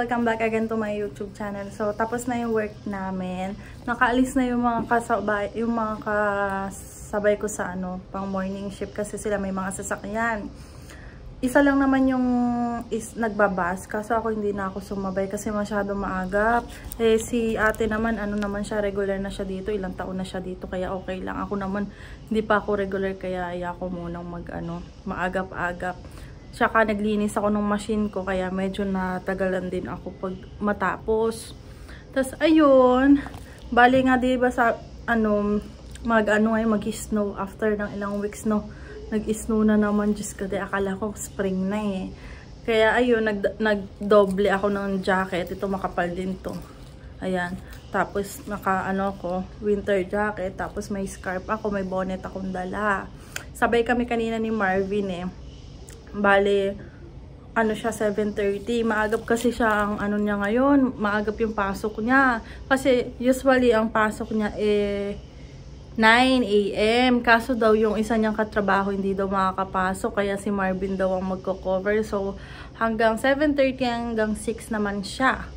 welcome back again to my YouTube channel. So, tapos na yung work namin. Nakaalis na yung mga kasabay ko sa pang morning shift kasi sila may mga sasakyan. Isa lang naman yung nagbabas, kaso ako hindi na ako sumabay kasi masyado maagap. Eh, si ate naman, naman siya, regular na siya dito, ilang taon na siya dito, kaya okay lang. Ako naman, hindi pa ako regular, kaya ayoko munang maagap-agap. Tsaka naglinis ako ng machine ko, kaya medyo natagalan din ako pag matapos. Tapos, ayun, bali nga diba sa, mag-snow after ng ilang weeks, no? Nag-snow na naman, Diyos ko, akala ko spring na eh. Kaya ayun, nag-doble ako ng jacket. Ito makapal din to. Ayan. Tapos ko, winter jacket. Tapos may scarf ako, may bonnet akong dala. Sabay kami kanina ni Marvin eh. Bale, siya 7:30. Maagap kasi siya ang niya ngayon. Maagap yung pasok niya. Kasi usually ang pasok niya 9 AM. Kaso daw yung isa niyang katrabaho hindi daw makakapasok. Kaya si Marvin daw ang magko-cover. So, hanggang 7:30 hanggang 6 naman siya.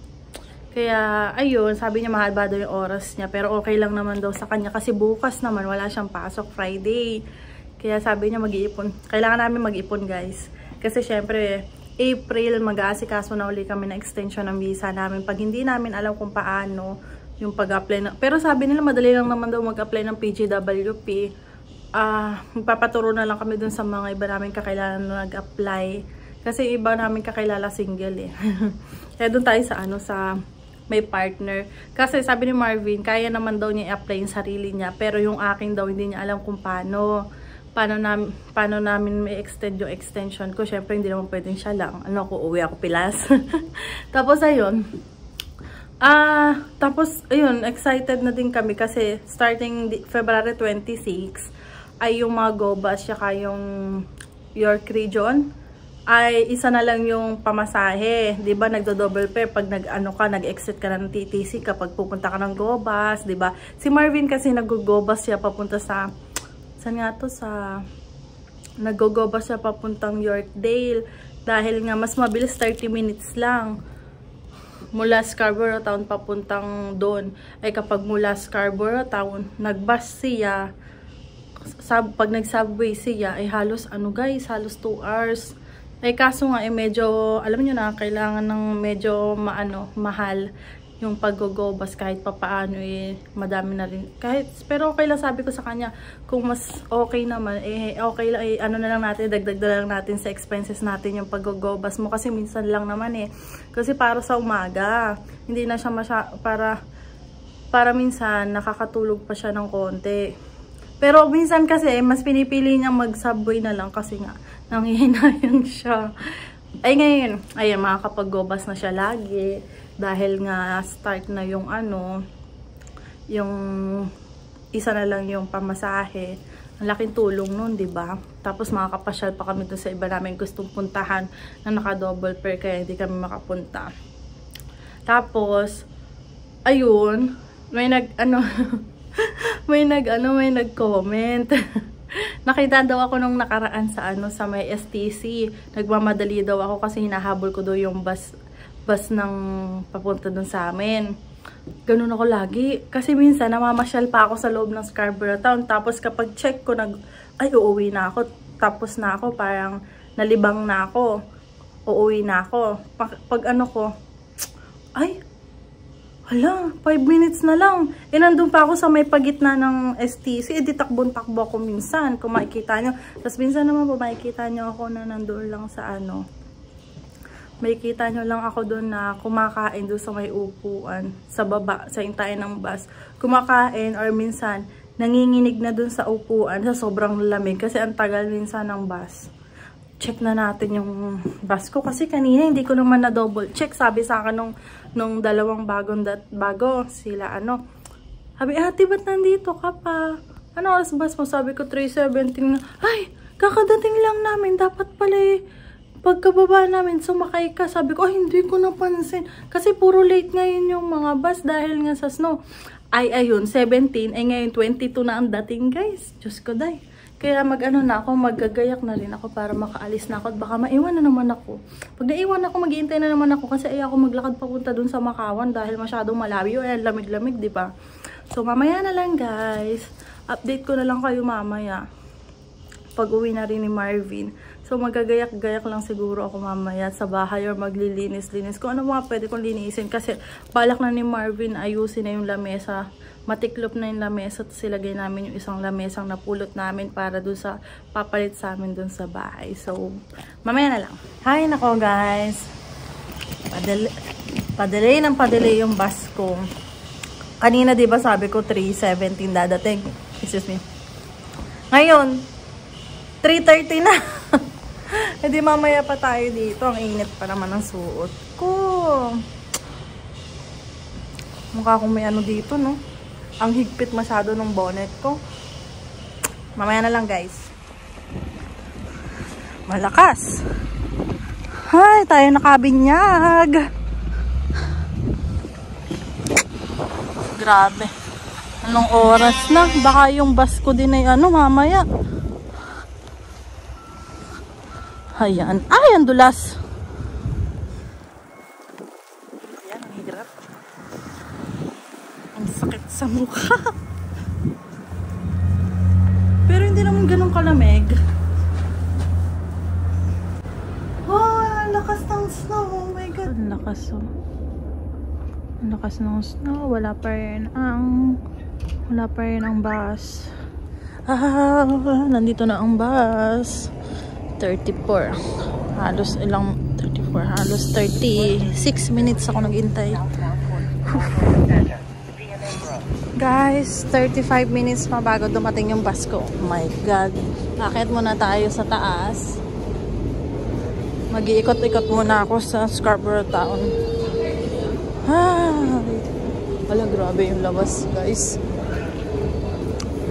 Kaya, ayun, sabi niya mahal ba daw yung oras niya. Pero okay lang naman daw sa kanya. Kasi bukas naman wala siyang pasok, Friday. Kaya sabi niya mag-iipon. Kailangan namin mag-ipon, guys. Kasi syempre, April, mag-aasikaso na uli kami na extension ng visa namin. Pag hindi namin alam kung paano yung pag-apply na. Pero sabi nila madali lang naman daw mag-apply ng PGWP. Magpapaturo na lang kami dun sa mga iba namin kakilala na nag-apply. Kasi iba namin kakilala single eh. Kaya dun tayo sa may partner. Kasi sabi ni Marvin, kaya naman daw niya i-apply yung sarili niya. Pero yung akin daw hindi niya alam kung paano namin may extend yung extension ko. Syempre hindi naman pwedeng siya lang. Uwi ako Pilas. Tapos ayun. Tapos, ayun, excited na din kami kasi starting February 26 ay yung mga GoBus saka yung York Region ay isa na lang yung pamasahe. Diba, nagdo-double fare pag nag-exit ka ng TTC kapag pupunta ka ng GoBus, diba? Si Marvin kasi nag-GoBus siya papunta sa, saan nga to? Nag-GoBus siya papuntang Yorkdale dahil nga mas mabilis 30 minutes lang. Mula Scarborough Town papuntang doon. Ay kapag mula Scarborough Town, nag-bus siya. Pag nag-subway siya, ay halos guys, halos 2 hours. Ay kaso nga, medyo, alam nyo na, kailangan ng medyo mahal yung pag-go-bus kahit papaano madami na rin. Pero okay lang, sabi ko sa kanya, kung mas okay naman, okay lang, na lang natin, dagdag na lang natin sa expenses natin yung pag-go-bus mo. Kasi minsan lang naman Kasi para sa umaga, hindi na siya para minsan nakakatulog pa siya ng konti. Pero minsan kasi, mas pinipili niya mag-subway na lang kasi nga, nanghihinayang siya. Ay ngayon, ayan, makakapag-go-bus na siya lagi. Dahil nga start na yung yung isa na lang yung pamasahe. Ang laking tulong nun, 'di ba? Tapos makakapasyal pa kami doon sa iba namin gustong puntahan na naka-double fare kaya hindi kami makapunta. Tapos ayun, may may nag-comment. Nakita daw ako nung nakaraan sa sa may STC. Nagmamadali daw ako kasi hinahabol ko daw yung bus ng papunta dun sa amin. Ganun ako lagi. Kasi minsan, namamasyal pa ako sa loob ng Scarborough Town. Tapos kapag check ko, uuwi na ako. Tapos na ako, parang nalibang na ako. Uuwi na ako. Pag hala, 5 minutes na lang. Nandun pa ako sa may pagitna ng STC. Di takbon-takbo ako minsan. Kung makikita nyo. Tapos minsan naman po, makikita nyo ako na nandun lang sa may kita nyo lang ako doon na kumakain doon sa may upuan, sa baba, sa intayan ng bus. Kumakain or minsan, nanginginig na doon sa upuan sa sobrang lamig kasi ang tagal minsan ng bus. Check na natin yung bus ko kasi kanina hindi ko naman na double check. Sabi sa akin nung dalawang bago sila sabi, ate ba't nandito ka pa? Ano oras bus mo? Sabi ko 3:17 na. Ay, kakadating lang namin. Dapat pala pagkababa namin, sumakay ka. Sabi ko, hindi ko napansin. Kasi puro late ngayon yung mga bus dahil nga sa snow. Ayun, 17. Ngayon 22 na ang dating, guys. Diyos ko, day. Kaya mag-ano na ako, maggagayak na rin ako para makaalis na ako at baka maiwan na naman ako. Pag naiwan ako, maghihintay na naman ako kasi ayaw ako maglakad papunta dun sa Makawan dahil masyadong malayo. Ayan, lamig-lamig, di ba? So, mamaya na lang guys. Update ko na lang kayo mamaya. Pag uwi na rin ni Marvin. So, magagayak-gayak lang siguro ako mamaya sa bahay or maglilinis-linis. Kung ano mga pwede kong linisin. Kasi balak na ni Marvin ayusin na yung lamesa. Matiklop na yung lamesa. Tapos ilagay namin yung isang lamesang napulot namin para dun sa papalit sa amin dun sa bahay. So, mamaya na lang. Hi, nako guys. Padelay yung bus ko. Kanina diba sabi ko 3:17 dadating. Excuse me. Ngayon, 3:30 na. Hindi mamaya pa tayo dito. Ang init pa naman ng suot ko. Mukha akong may ano dito, no? Ang higpit masyado ng bonnet ko. Mamaya na lang, guys. Malakas. Hay, tayo nakabinyag. Grabe. Anong oras na? Baka yung bus ko din ay ano, mamaya. Ayan. Ay, ang dulas. Ayan, ang hirap. Ang sakit sa mukha. Pero hindi naman ganun kalamig. Oh, ang lakas ng snow. Oh my God. Ang lakas, oh. Ang lakas ng snow. Wala pa rin ang bus. Ah, nandito na ang bus. 34. Halos 36 minutes ako naghintay. Guys, 35 minutes pa bago dumating yung bus ko. Oh my God. Akit muna tayo sa taas. Mag-iikot-ikot muna ako sa Scarborough Town. Wala, grabe yung labas, guys.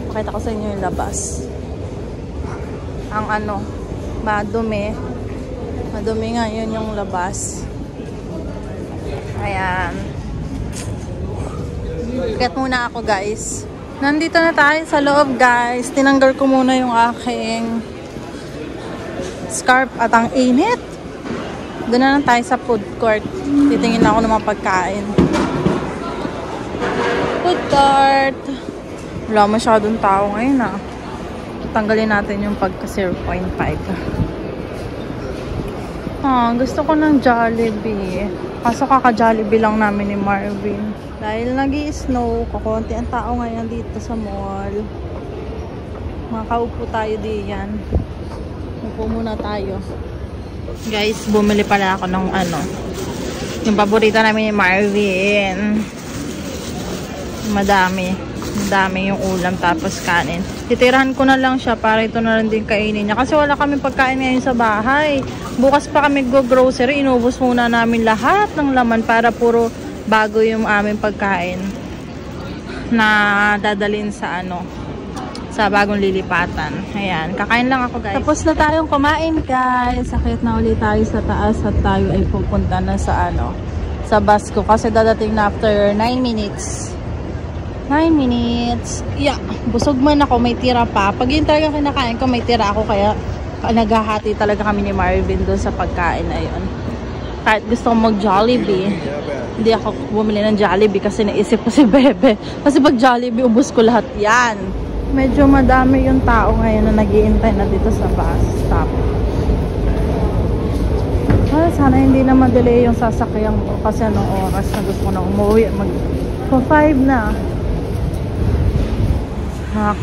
Pakita ko sa inyo yung labas. Ang ano, madumi nga yun yung labas. Ayan. Ikat muna ako, guys. Nandito na tayo sa loob, guys. Tinanggal ko muna yung aking scarf at ang init. Doon na lang tayo sa food court. Titingin na ako ng mga pagkain. Food court. Wala masyadong tao ngayon, ah. Tanggalin natin yung pagka 0.5. Gusto ko ng Jollibee. Kaso kaka-Jollibee lang namin ni Marvin. Dahil nag-i-snow, kukunti ang tao ngayon dito sa mall. Makaupo tayo diyan. Upo muna tayo. Guys, bumili pala ako ng ano. Yung paborito namin ni Marvin. Madami yung ulam tapos kanin. Titirahan ko na lang siya para ito na rin din kainin niya. Kasi wala kami pagkain ngayon sa bahay. Bukas pa kami go-grocery. Inubos muna namin lahat ng laman para puro bago yung aming pagkain na dadalhin sa ano, sa bagong lilipatan. Ayan, kakain lang ako, guys. Tapos na tayong kumain, guys. Sakit na ulit tayo sa taas at tayo ay pupunta na sa ano, sa bus ko kasi dadating na after 9 minutes. 9 minutes. Yeah, busog man ako, may tira pa. Pag yun talaga kinakain ko, may tira ako. Kaya naghahati talaga kami ni Marvin doon sa pagkain na yun. Kahit gusto kong mag-Jollibee, hindi ako bumili ng Jollibee kasi naisip ko si Bebe. Kasi pag Jollibee, ubos ko lahat yan. Medyo madami yung tao ngayon na nag-iintay na dito sa bus stop. Sana hindi na ma-delay yung sasakyan ko kasi anong oras na gusto ko na umuwi. Mag-5 na.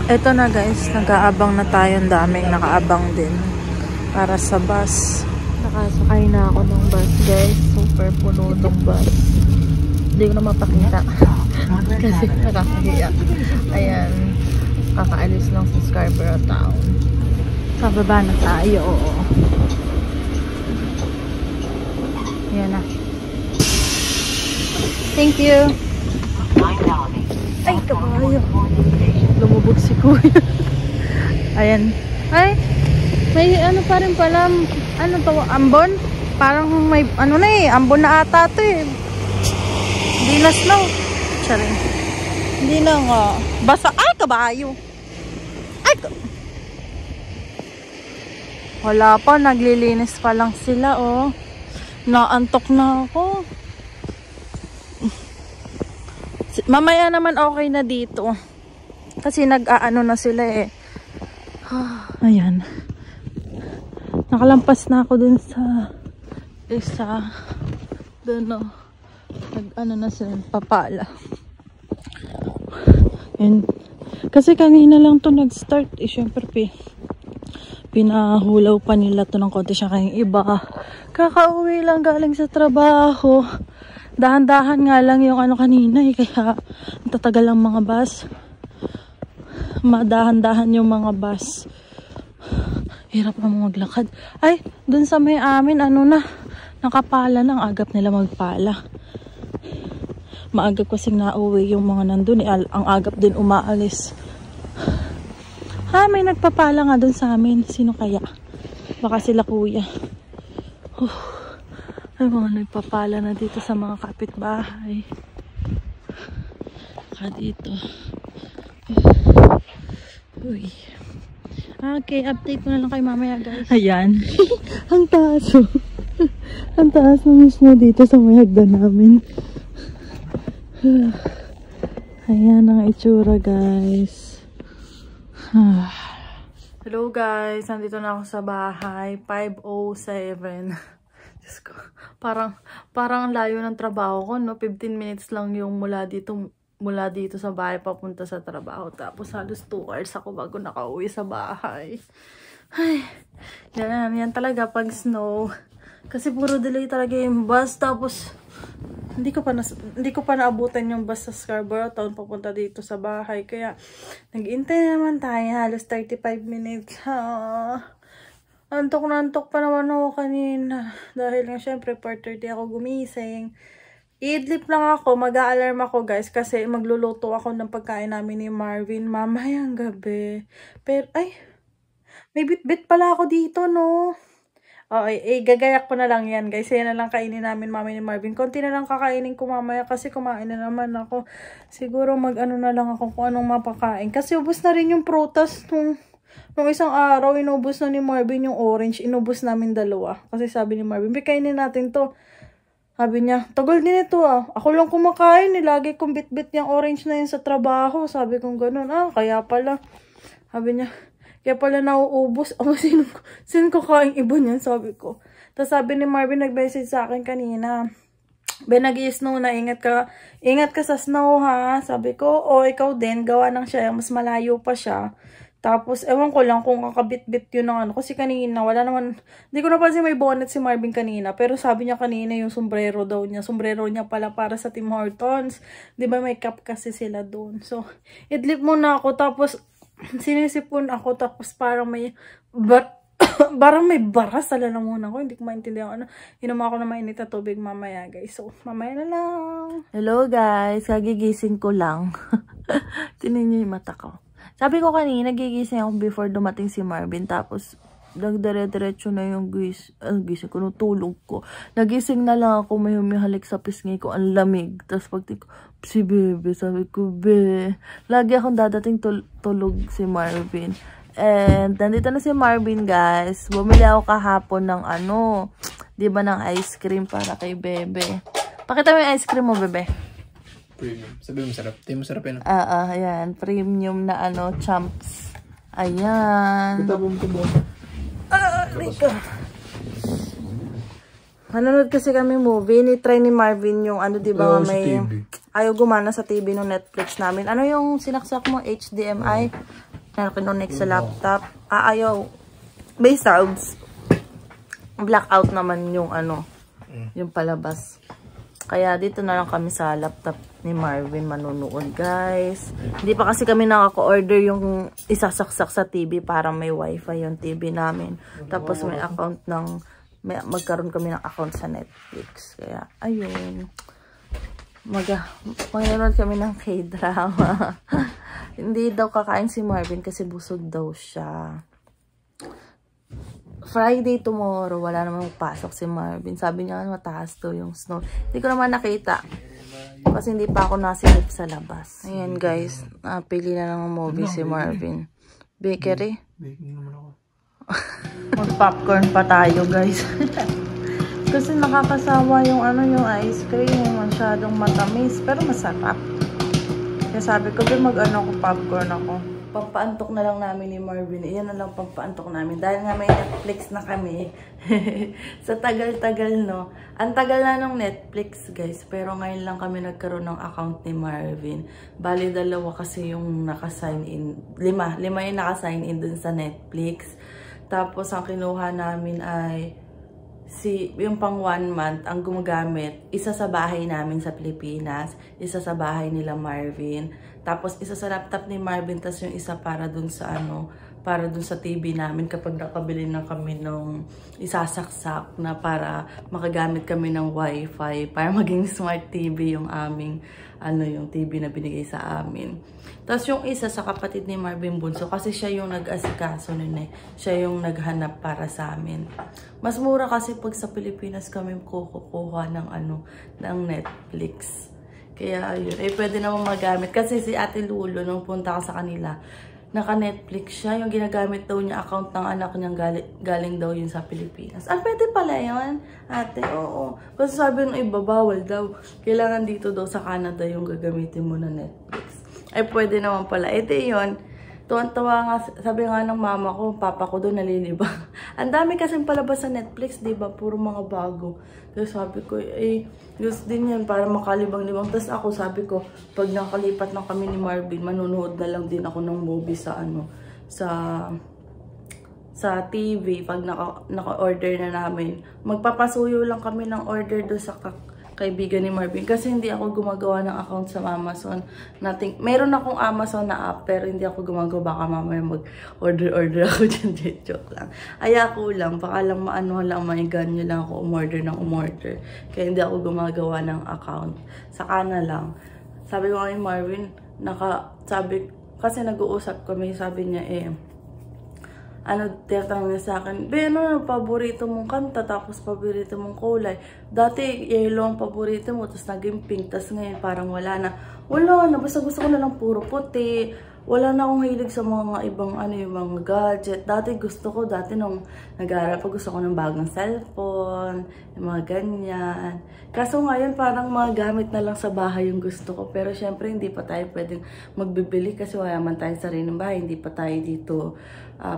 Ito na, guys, nag-aabang na tayo. Ang daming nakaabang din para sa bus. Nakasakay na ako ng bus, guys. Super puno ng bus. Hindi ko na mapakita kasi nakakahiya. Ayan, kakaalis lang sa Scarborough Town. Sa baba na tayo. Oo. Ayan na. Thank you. Ay, kabayo. Lumubog si Kuya. Ayan. Ay, may ano pa rin pala. Ano to? Ambon? Parang may ano na eh. Ambon na ata to eh. Hindi na snow. Charing. Hindi na nga. Basa. Ay, kabayo. Ay, Wala pa, naglilinis pa lang sila, oh. Naantok na ako. Mamaya naman okay na dito. Kasi nag-aano na sila eh. Ayan. Nakalampas na ako dun sa isa. Dun, oh. Nag-ano na sila, papala. And, kasi kanina lang to nag-start eh. Siyempre, pinahulaw pa nila to ng konti siya kayong iba. Kakauwi lang galing sa trabaho. Dahan-dahan nga lang yung ano kanina eh. Kaya tatagal ang mga bus. Madahan-dahan yung mga bus. Hirap na maglakad. Ay, dun sa may amin, ano na, nakapala na. Ang agap nila magpala. Maagap kasing nauwi yung mga nandun eh. Ang agap din umaalis. Ha, may nagpapala nga dun sa amin. Sino kaya? Baka sila kuya. Ay, mga nagpapala na dito sa mga kapitbahay. Dito. Uy. Okay, update ko na lang kay mamaya, guys. Ayan. Ang taas, oh. Ang taas na mismo dito sa may hagdan namin. Ayan ang itsura, guys. Hello, guys. Nandito na ako sa bahay. 5:07. Diyos ko. Parang layo ng trabaho ko, no? 15 minutes lang yung mula dito sa bahay papunta sa trabaho. Tapos halos 2 hours ako bago nakauwi sa bahay. Ay, yan talaga pag snow. Kasi puro delay talaga yung bus. Tapos, hindi ko pa naabutan yung bus sa Scarborough Town papunta dito sa bahay. Kaya, nag-intay naman tayo. Halos 35 minutes. Antok na antok pa naman ako kanina. Dahil nga syempre, 4:30 ako gumising. I-idlip lang ako, mag-a-alarm ako guys kasi magluluto ako ng pagkain namin ni Marvin mamayang gabi. Pero, ay, may bit-bit pala ako dito, no? Okay, gagayak ko na lang yan guys. Yan na lang kainin namin mami ni Marvin. Konti na lang kakainin ko mamaya kasi kumain na naman ako. Siguro mag-ano na lang ako kung anong mapakain. Kasi ubos na rin yung prutas nung isang araw. Inubos na ni Marvin yung orange. Inubos namin 2. Kasi sabi ni Marvin, kainin natin to. Sabi niya, tagal din ito ah. Ako lang kumakain eh. Lagi kong bit-bit yung orange na yun sa trabaho. Sabi kong ganun. Kaya pala. Sabi niya, kaya pala nauubos. Sino kakain iba niyan? Sabi ko. Tapos sabi ni Marvin, nag-message sa akin kanina. Nag-i-snow na. Ingat ka sa snow ha. Sabi ko, ikaw din. Gawa ng siya. Mas malayo pa siya. Tapos, ewan ko lang kung kakabit-bit yun ng ano. Kasi kanina, wala naman, hindi ko napansin may bonnet si Marvin kanina. Pero sabi niya kanina yung sombrero daw niya. Sombrero niya pala para sa Tim Hortons. Diba may cap kasi sila doon. So, idlip muna ako. Tapos, sinisipon ako. Tapos parang may, parang may baras. Sala na muna ako. Hindi ko maintindihan ano. Inom ako na mainit na tubig mamaya guys. So, mamaya na lang. Hello guys. Kagigising ko lang. Tinan niyo yung mata ko. Sabi ko kanina, gigising ako before dumating si Marvin. Tapos, nagdire-diretso na yung gising ko, tulog ko. Nagising na lang ako, may humihalik sa pisngi ko, ang lamig. Tapos pagtingin ko, si Bebe, sabi ko, Be. Lagi akong dadating tulog si Marvin. And, nandito na si Marvin, guys. Bumili ako kahapon ng diba ng ice cream para kay Bebe. Pakita mo yung ice cream mo, Bebe. Premium. Sabi mo masarap. Tayo masarap yan. Ayan. Premium na champs. Ayan. Kutabong ko ba? Manonood kasi kami movie. Ni-try ni Marvin yung diba may... Ayaw gumana sa TV ng Netflix namin. Ano yung sinaksak mo? HDMI? Na kinonect sa laptop. Ayaw. May sounds. Blackout naman yung yung palabas. Kaya dito na lang kami sa laptop ni Marvin manonood, guys. Hindi pa kasi kami nakaka-order yung isasaksak sa TV para may wifi yung TV namin. Tapos may account magkaroon kami ng account sa Netflix. Kaya, ayun. Manonood kami ng K-drama. Hindi daw kakain si Marvin kasi busog daw siya. Friday tomorrow, wala namang pasok si Marvin. Sabi niya, mataas to yung snow. Hindi ko naman nakita. Kasi hindi pa ako nasilip sa labas. Ayan guys, napili na ng movie si Marvin. Bakery? Baking naman ako. Mag-popcorn pa tayo, guys. Kasi nakakasawa yung yung ice cream. Masyadong matamis. Pero masarap. Kaya sabi ko, mag-ano ko, popcorn ako. Pampaantok na lang namin ni Marvin. Iyan na lang pampaantok namin. Dahil nga may Netflix na kami. Sa tagal-tagal, no? Ang tagal na ng Netflix, guys. Pero ngayon lang kami nagkaroon ng account ni Marvin. Bali, 2 kasi yung naka-sign in. 5 yung naka-sign in dun sa Netflix. Tapos, ang kinuha namin ay yung pang 1 month ang gumagamit, isa sa bahay namin sa Pilipinas, isa sa bahay nila Marvin, tapos isa sa laptop ni Marvin, tapos yung isa para dun sa para dun sa TV namin kapag nakabili na kami nung isasaksak na para makagamit kami ng wifi para maging smart TV yung aming yung TV na binigay sa amin. Tapos yung isa sa kapatid ni Marvin Bunso kasi siya yung nag-asikaso nun siya yung naghanap para sa amin. Mas mura kasi pag sa Pilipinas kami kukuha ng ng Netflix. Kaya ayun, pwede naman magamit kasi si Ate Lulo nung punta ka sa kanila, naka-Netflix siya. Yung ginagamit daw niya account ng anak niyang galing daw yun sa Pilipinas. Pwede pala yun, ate. Oo. Kasi sabi ng iba, bawal daw. Kailangan dito daw sa Canada yung gagamitin mo na Netflix. Pwede naman pala. Yun. Tuwan-tuwa nga, sabi nga ng mama ko, papa ko doon nalilibang. Ang dami kasing palabas sa Netflix, diba? Puro mga bago. Kaya sabi ko, gusto din yan para makalibang-libang. Tapos ako, sabi ko, pag nakalipat na kami ni Marvin, manunood na lang din ako ng movie sa sa TV. Pag naka-order na namin, magpapasuyo lang kami ng order doon sa kaibigan ni Marvin. Kasi hindi ako gumagawa ng account sa Amazon. Meron akong Amazon na app, pero hindi ako gumagawa. Baka mamaya mag-order ako dyan. Joke lang. Ako lang. Baka lang maiganyo lang ako umorder ng umorder. Kaya hindi ako gumagawa ng account. Saka na lang. Sabi ko kay Marvin, kasi nag-uusap kami, sabi niya tinatanong niya sa akin, paborito mong kanta, tapos paborito mong kulay. Dati, yellow ang paborito mo, tapos naging pink, tapos ngayon parang wala na. Basta gusto ko na lang puro puti. Wala na akong hilig sa mga ibang yung mga gadget. Dati nung nag-aaral pa, gusto ko ng bagong cellphone, yung mga ganyan. Kaso ngayon, parang mga gamit na lang sa bahay yung gusto ko. Pero syempre, hindi pa tayo pwedeng magbibili kasi wala man tayo sariling bahay. Hindi pa tayo dito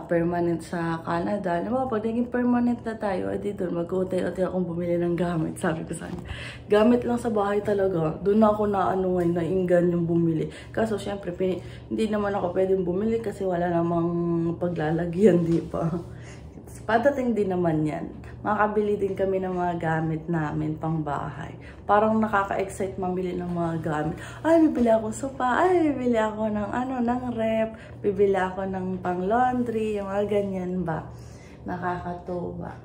permanent sa Canada. Pag naging permanent na tayo, dito mag-utay-utay akong bumili ng gamit. Sabi ko sa kanya, gamit lang sa bahay talaga. Doon na ako nainggan yung bumili. Kaso syempre, hindi naman ako pwedeng bumili kasi wala namang paglalagyan, di ba? Padating din naman yan. Makakabili din kami ng mga gamit namin pang bahay. Parang nakaka-excite mamili ng mga gamit. Bibili ako sopa. Bibili ako ng rep. Bibili ako ng pang laundry. Yung mga ganyan ba? Nakakatuwa.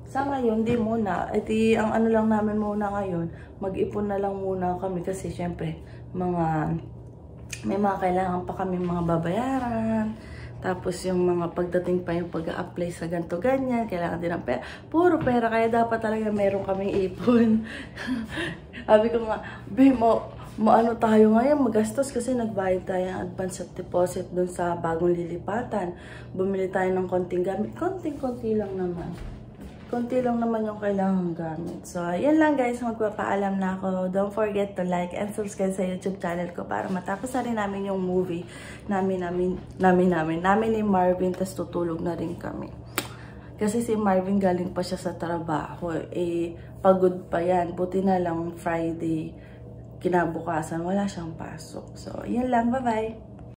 Sa ngayon, di muna. Ang lang namin muna ngayon, mag-ipon na lang muna kami kasi syempre, may mga kailangan pa kami mga babayaran. Tapos yung mga pagdating pa yung pag-a-apply sa ganito ganyan, kailangan din ng pera. Puro pera, kaya dapat talaga meron kaming ipon. Sabi ko nga, tayo ngayon magastos kasi nagbayad tayo ng advance deposit dun sa bagong lilipatan. Bumili tayo ng konting gamit. Konting-konti lang naman. Konti lang naman yung kailangang gamit. So, yan lang guys. Magpapaalam na ako. Don't forget to like and subscribe sa YouTube channel ko para matapos na rin namin yung movie namin ni Marvin. Tas tutulog na rin kami. Kasi si Marvin galing pa siya sa trabaho. Pagod pa yan. Buti na lang Friday. Kinabukasan, wala siyang pasok. So, yan lang. Bye-bye!